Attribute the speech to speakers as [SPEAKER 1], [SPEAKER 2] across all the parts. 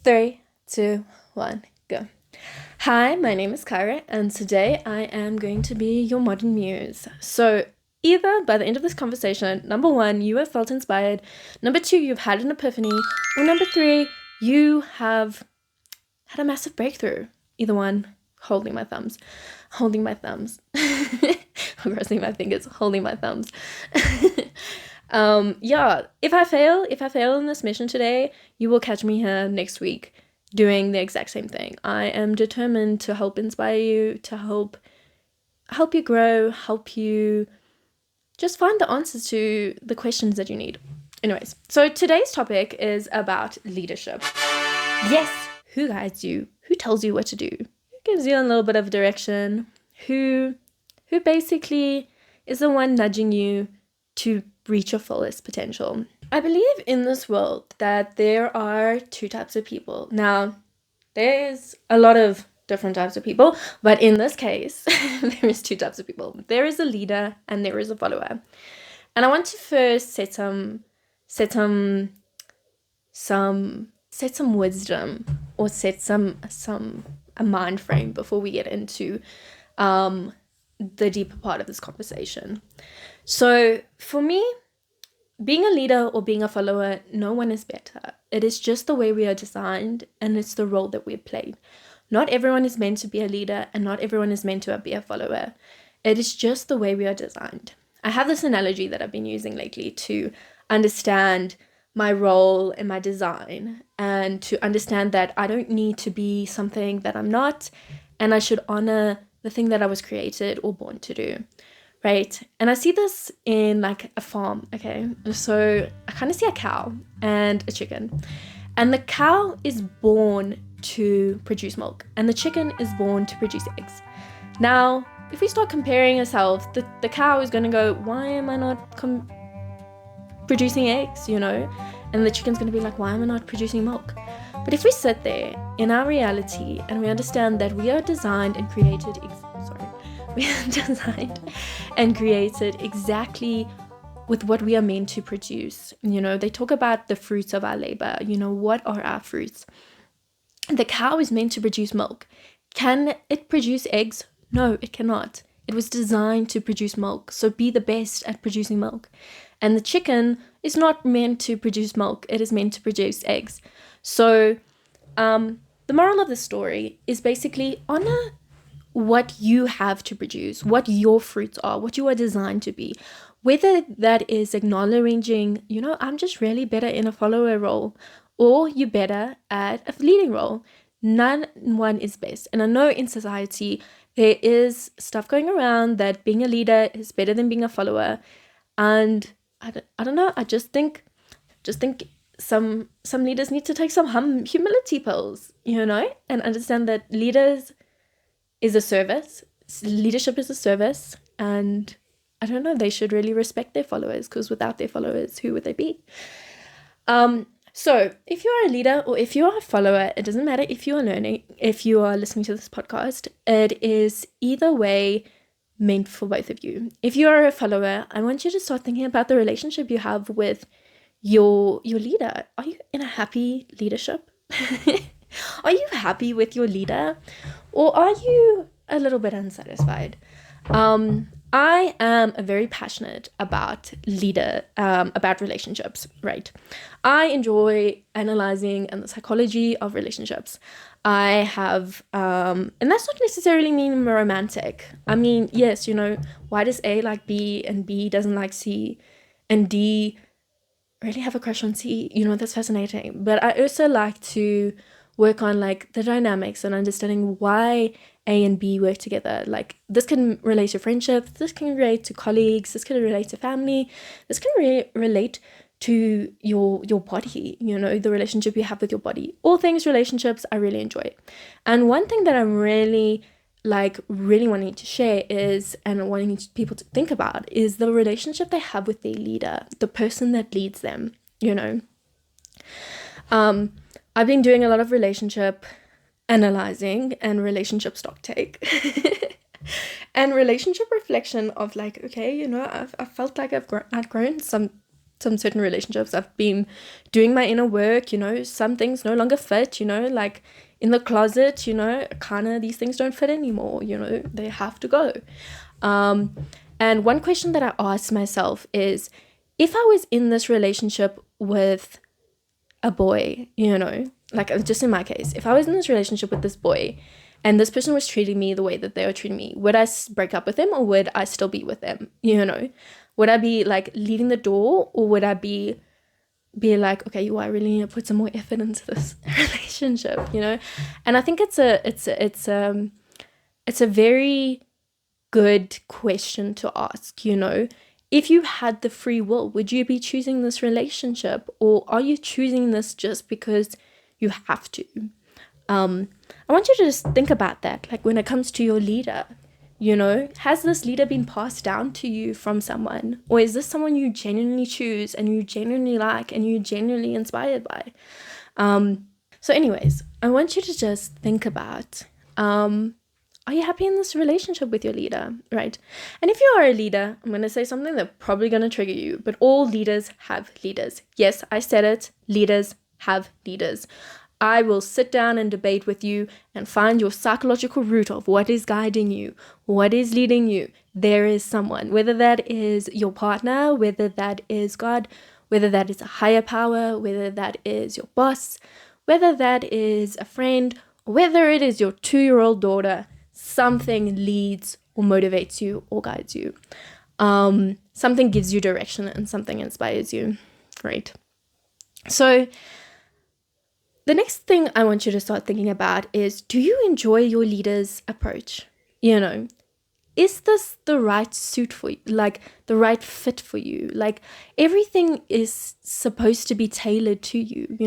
[SPEAKER 1] Three, two, one, go. Hi, my name is Kyra, and today I am going to be your modern muse. So, either by the end of this conversation, number one, you have felt inspired, number two, you've had an epiphany, or number three, you have had a massive breakthrough. Either one, holding my thumbs. Holding my thumbs. Crossing my fingers, holding my thumbs. Yeah, if I fail in this mission today, you will catch me here next week doing the exact same thing. I am determined to help inspire you, to help you grow, help you just find the answers to the questions that you need. Anyways, so today's topic is about leadership. Yes, who guides you? Who tells you what to do? Who gives you a little bit of direction? Who basically is the one nudging you to reach your fullest potential? I believe in this world that there are two types of people. Now, there's a lot of different types of people, but in this case, there is two types of people. There is a leader and there is a follower. And I want to first set some wisdom, or set a mind frame before we get into the deeper part of this conversation. So for me, being a leader or being a follower, no one is better. It is just the way we are designed, and it's the role that we play. Not everyone is meant to be a leader, and not everyone is meant to be a follower. It is just the way we are designed. I have this analogy that I've been using lately to understand my role and my design, and to understand that I don't need to be something that I'm not, and I should honor the thing that I was created or born to do. Right? And I see this in like a farm, okay? So I kind of see a cow and a chicken. And the cow is born to produce milk, and the chicken is born to produce eggs. Now, if we start comparing ourselves, the cow is going to go, why am I not producing eggs, And the chicken's going to be like, why am I not producing milk? But if we sit there in our reality and we understand that we are designed and created, we are designed and created exactly with what we are meant to produce. They talk about the fruits of our labor. What are our fruits? The cow is meant to produce milk. Can it produce eggs? No, it cannot. It was designed to produce milk. So be the best at producing milk. And the chicken is not meant to produce milk. It is meant to produce eggs. So the moral of the story is basically honor what you have to produce, what your fruits are, what you are designed to be. Whether that is acknowledging, I'm just really better in a follower role, or you're better at a leading role. None one is best. And I know in society there is stuff going around that being a leader is better than being a follower. And I don't know, I just think some leaders need to take some humility pills, and understand that leaders is a service. Leadership is a service, and I don't know, they should really respect their followers, because without their followers, who would they be? So if you are a leader or if you are a follower, it doesn't matter if you are learning, if you are listening to this podcast, it is either way meant for both of you. If you are a follower, I want you to start thinking about the relationship you have with your leader. Are you in a happy leadership? Are you happy with your leader, or are you a little bit unsatisfied? I am very passionate about about relationships, right? I enjoy analyzing and the psychology of relationships. I have, and that's not necessarily mean romantic. I mean, yes, why does A like B and B doesn't like C, and D really have a crush on C? That's fascinating. But I also like to work on like the dynamics and understanding why A and B work together. Like, this can relate to friendships, this can relate to colleagues, this can relate to family, this can relate to your body, the relationship you have with your body. All things relationships I really enjoy. And one thing that I'm really wanting to share is, and wanting people to think about, is the relationship they have with their leader, the person that leads them. I've been doing a lot of relationship analyzing and relationship stock take and relationship reflection of like, okay, I felt like I've grown some some certain relationships. I've been doing my inner work, some things no longer fit, like in the closet, kind of these things don't fit anymore, they have to go. And one question that I asked myself is, if I was in this relationship with a boy, like just in my case, if I was in this relationship with this boy and this person was treating me the way that they were treating me, would I break up with them, or would I still be with them? Would I be like leaving the door, or would I be like, okay, I really need to put some more effort into this relationship, And I think it's a very good question to ask, If you had the free will, would you be choosing this relationship, or are you choosing this just because you have to? I want you to just think about that, like when it comes to your leader, has this leader been passed down to you from someone, or is this someone you genuinely choose and you genuinely like and you genuinely inspired by? So anyways, I want you to just think about, are you happy in this relationship with your leader, right? And if you are a leader, I'm going to say something that's probably going to trigger you, but all leaders have leaders. Yes, I said it. Leaders have leaders. I will sit down and debate with you and find your psychological root of what is guiding you, what is leading you. There is someone, whether that is your partner, whether that is God, whether that is a higher power, whether that is your boss, whether that is a friend, whether it is your 2-year-old daughter. Something leads or motivates you or guides you. Something gives you direction and something inspires you, right? So the next thing I want you to start thinking about is, do you enjoy your leader's approach? Is this the right suit for you? Like the right fit for you? Like everything is supposed to be tailored to you,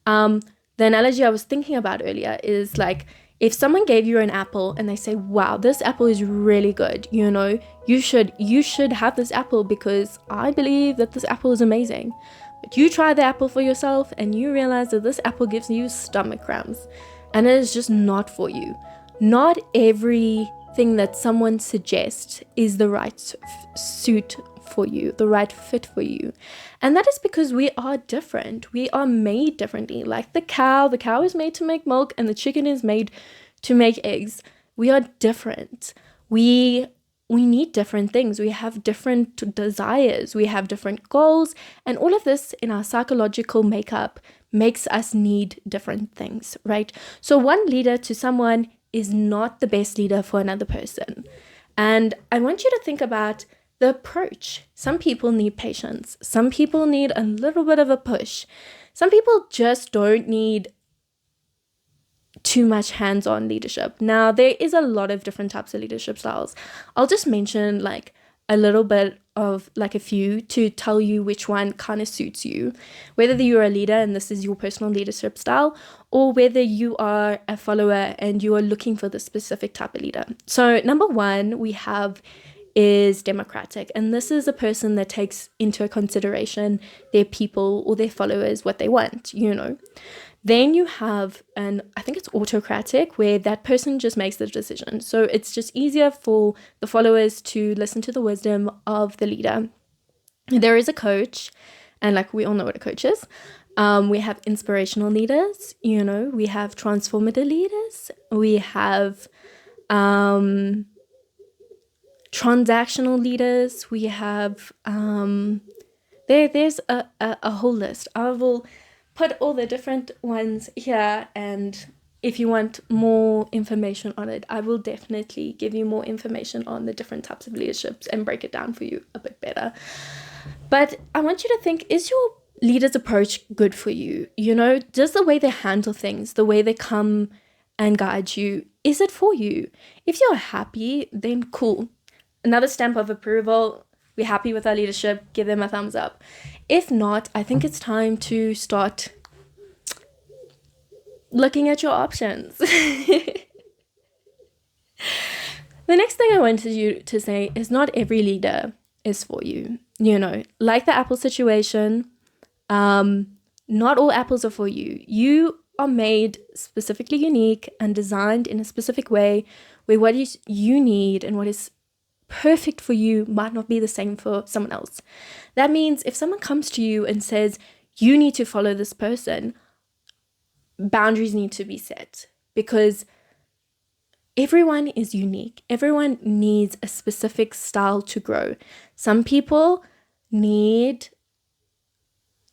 [SPEAKER 1] The analogy I was thinking about earlier is like, if someone gave you an apple and they say, wow, this apple is really good, you should have this apple because I believe that this apple is amazing. But you try the apple for yourself and you realize that this apple gives you stomach cramps and it is just not for you. Not everything that someone suggests is the right suit for you, the right fit for you. And that is because we are different. We are made differently. Like the cow is made to make milk and the chicken is made to make eggs. We are different. We need different things. We have different desires. We have different goals. And all of this in our psychological makeup makes us need different things, right? So one leader to someone is not the best leader for another person. And I want you to think about the approach. Some people need patience. Some people need a little bit of a push. Some people just don't need too much hands-on leadership. Now, there is a lot of different types of leadership styles. I'll just mention like a little bit of like a few to tell you which one kind of suits you, whether you're a leader and this is your personal leadership style, or whether you are a follower and you are looking for the specific type of leader. So number one we have is democratic, and this is a person that takes into consideration their people or their followers, what they want, Then you have I think it's autocratic, where that person just makes the decision. So it's just easier for the followers to listen to the wisdom of the leader. There is a coach, and like we all know what a coach is. We have inspirational leaders, we have transformative leaders, we have transactional leaders, we have there's a whole list. I will put all the different ones here, and if you want more information on it, I will definitely give you more information on the different types of leaderships and break it down for you a bit better. But I want you to think, is your leader's approach good for you? Does the way they handle things, the way they come and guide you, is it for you? If you're happy, then cool. Another stamp of approval. We're happy with our leadership. Give them a thumbs up. If not, I think it's time to start looking at your options. The next thing I wanted you to say is, not every leader is for you. Like the apple situation, not all apples are for you. You are made specifically unique and designed in a specific way, where what is you need and what is perfect for you might not be the same for someone else. That means if someone comes to you and says, you need to follow this person, boundaries need to be set, because everyone is unique. Everyone needs a specific style to grow. Some people need,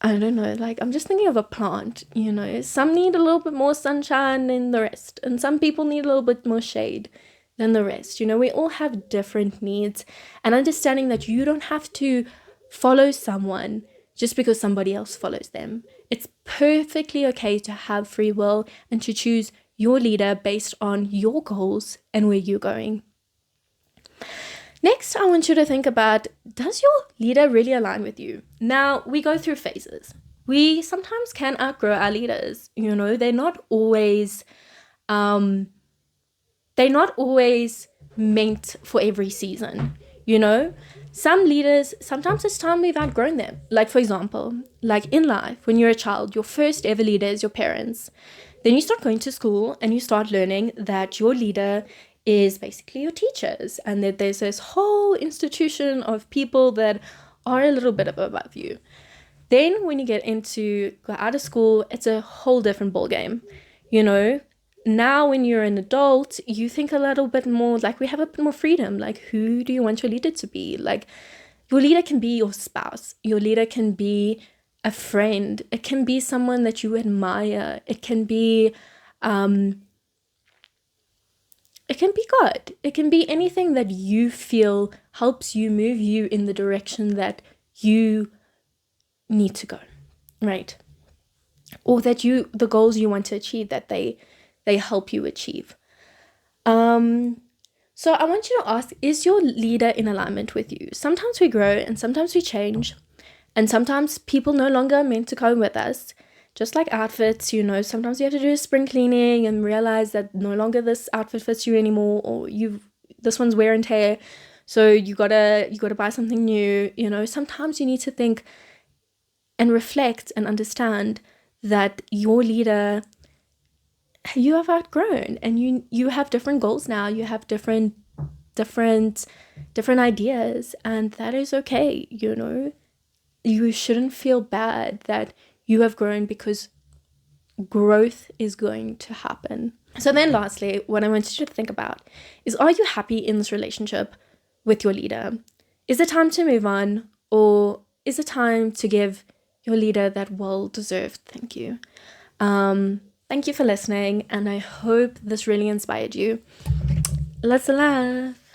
[SPEAKER 1] I don't know, like I'm just thinking of a plant, you know, some need a little bit more sunshine than the rest, and some people need a little bit more shade than the rest. You know, we all have different needs, and understanding that you don't have to follow someone just because somebody else follows them. It's perfectly okay to have free will and to choose your leader based on your goals and where you're going. Next, I want you to think about, does your leader really align with you? Now, we go through phases. We sometimes can outgrow our leaders. You know, they're not always meant for every season. You know, some leaders, sometimes it's time we've outgrown them. Like, for example, like in life, when you're a child, your first ever leader is your parents. Then you start going to school and you start learning that your leader is basically your teachers, and that there's this whole institution of people that are a little bit above you. Then when you go out of school, it's a whole different ballgame. You know, now when you're an adult, you think a little bit more, like we have a bit more freedom. Like, who do you want your leader to be? Like, your leader can be your spouse. Your leader can be a friend. It can be someone that you admire. It can be God. It can be anything that you feel helps you move you in the direction that you need to go, right? Or that the goals you want to achieve, that they help you achieve. So I want you to ask, is your leader in alignment with you? Sometimes we grow and sometimes we change, and sometimes people no longer are meant to go with us. Just like outfits, you know, sometimes you have to do a spring cleaning and realize that no longer this outfit fits you anymore, or this one's wear and tear, so you gotta buy something new. You know, sometimes you need to think and reflect and understand that your leader, you have outgrown, and you have different goals now. You have different ideas, and that is okay. You know, you shouldn't feel bad that you have grown, because growth is going to happen. So then lastly, what I want you to think about is, are you happy in this relationship with your leader? Is it time to move on, or is it time to give your leader that well-deserved thank you? Thank you for listening, and I hope this really inspired you. Let's laugh.